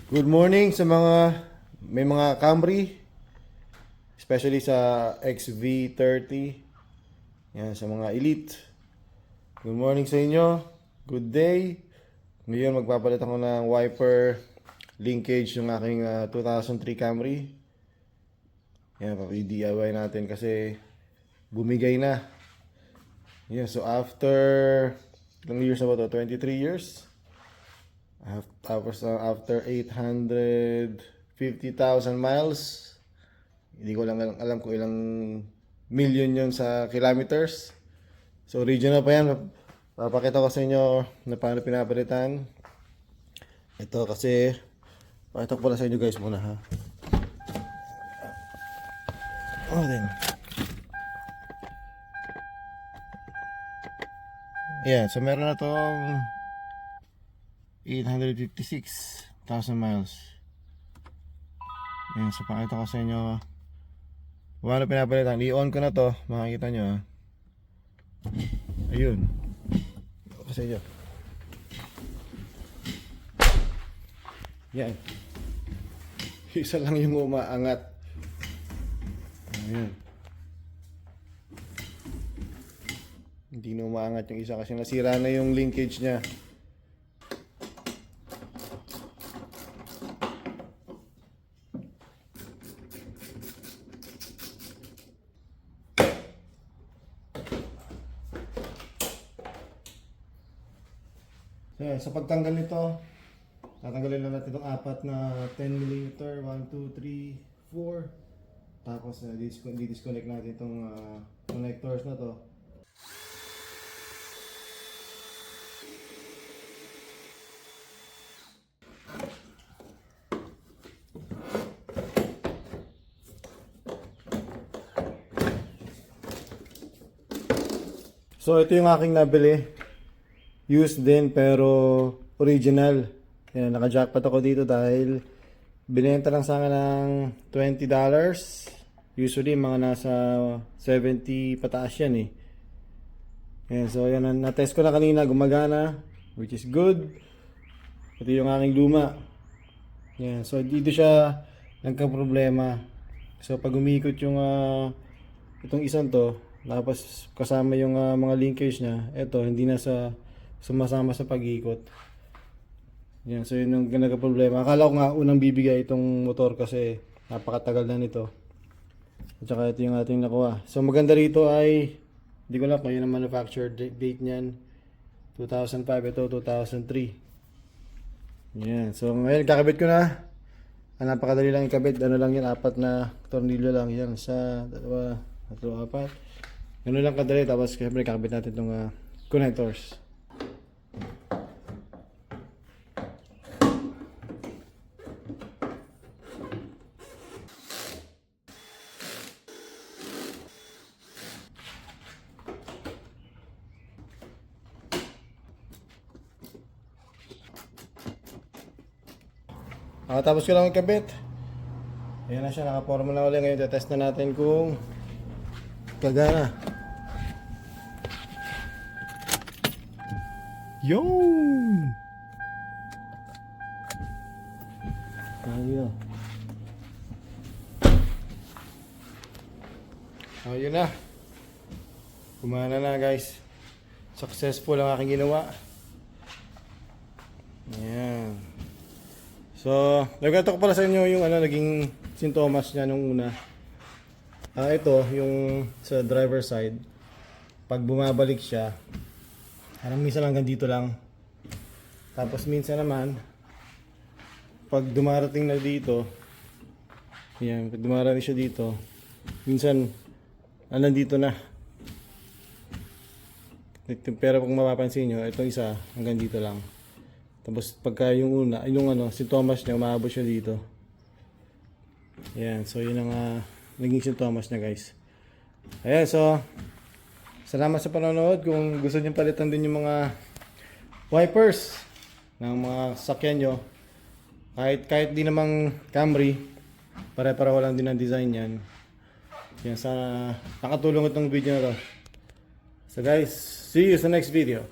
Good morning sa may mga Camry, especially sa XV30. Yan, sa mga Elite. Good morning sa inyo. Good day. Ngayon magpapalit ako ng wiper linkage ng aking 2003 Camry. Yan, papi-DIY natin kasi bumigay na. Yan, so after ilang years na ba to? 23 years. Tapos after 850,000 miles, hindi ko lang alam kung ilang million yon sa kilometers. So original pa yan. Papakita ko sa inyo na paano pinapalitan. Ito kasi pakita ko pala sa inyo guys muna ha. Din. Yeah, so meron na tong 856,000 miles. Yan, so pakita ko sa inyo paano pinapalitan. I-on ko na to, makikita nyo. Ayun. Ito sa inyo. Yan. Isa lang yung umaangat. Ayan. Hindi na umaangat yung isa kasi nasira na yung linkage nya. Yan, sa pagtanggal nito, tatanggalin lang natin itong apat na 10mm, 1, 2, 3, 4. Tapos di-disconnect natin itong connectors na to. So ito yung aking nabili. Used din pero original. Yan, naka-jackpot ako dito dahil binenta lang sa akin ng $20. Usually mga nasa 70 pataas yan eh. Yan, so yan, na-test ko na kanina, gumagana, which is good. Ito yung aking luma. Yan, so dito siya nagka-problema. So pag umikot yung itong isang to, tapos kasama yung mga linkage niya, ito hindi na sumasama sa pag-ikot. Yan, so yun yung nagka-problema. Akala ko nga unang bibigay itong motor kasi napakatagal na nito. At saka ito yung ating nakuha. So maganda rito ay, hindi ko lang kung yun ang manufacture date niyan. 2005, ito 2003. Yan, so ngayon kakabit ko na. Napakadali lang ikabit. Ano lang yan, 4 na tornilyo lang yan. Isa, dalawa, tatlo, 4. Ganun lang kadali. Tapos siyempre kakabit natin itong connectors. Tapos ko lang ikabit. Ayan na siya, nakaporma na ulit. Ngayon test na natin kung kagana. Yun! Ayun na. Kumana na guys. Successful ang aking ginawa. Ayan. So, nagkata ko pala sa inyo yung naging sintomas niya nung una. Ito, yung sa driver side. Pag bumabalik siya, parang minsan hanggang dito lang. Tapos minsan naman, pag dumarating na dito, yan, pag dumarating siya dito, minsan, nandito na. Pero kung mapapansin nyo, itong isa, hanggang dito lang. Tapos pagka yung una, yung sintomas niya, umaabot siya dito. Ayan, so yun ang naging sintomas niya guys. Ayan, so salamat sa panonood. Kung gusto niyo palitan din yung mga wipers ng mga sakyan nyo, kahit di namang Camry, pare-pareho lang din ang design yan. Yan, sana nakatulong itong video na to. So guys, see you sa next video.